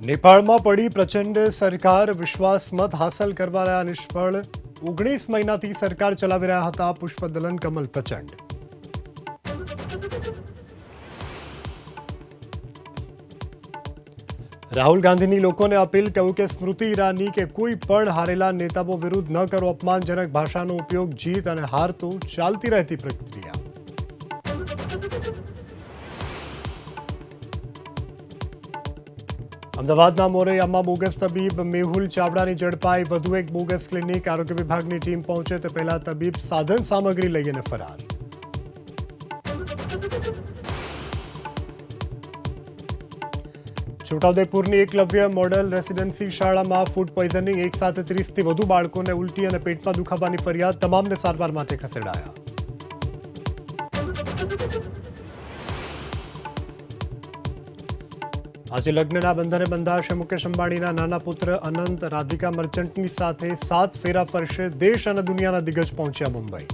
નેપાળમાં પડી પ્રચંડ સરકાર વિશ્વાસ મત હાંસલ કરવા રહ્યા નિષ્ફળ 19 મહિનાથી સરકાર ચલાવી રહ્યા હતા પુષ્પદલન કમલ પ્રચંડ। રાહુલ ગાંધીની લોકોને અપીલ, કહ્યું કે સ્મૃતિ ઈરાની કે કોઈ પણ હારેલા નેતાઓ વિરુદ્ધ ન કરો અપમાનજનક ભાષાનો ઉપયોગ। જીત અને હાર તો ચાલતી રહેતી પ્રક્રિયા। અમદાવાદના મોરૈયામાં બોગસ તબીબ મેહુલ ચાવડાની ઝડપાઈ। વધુ એક બોગસ ક્લિનિક, આરોગ્ય વિભાગની ટીમ પહોંચે તે પહેલા તબીબ સાધન સામગ્રી લઈને ફરાર। છોટાઉદેપુરની એકલવ્ય મોડલ રેસિડેન્સી શાળામાં ફૂડ પોઈઝનિંગ, એક સાથે 30થી વધુ બાળકોને ઉલટી અને પેટમાં દુખાવાની ફરિયાદ, તમામને સારવાર માટે ખસેડાયા। આજે લગ્નના બંધને બંધાશે મુકેશ અંબાણીના નાના પુત્ર અનંત। રાધિકા મર્ચન્ટની સાથે 7 ફેરા ફરશે। દેશ અને દુનિયાના દિગ્ગજ પહોંચ્યા મુંબઈ।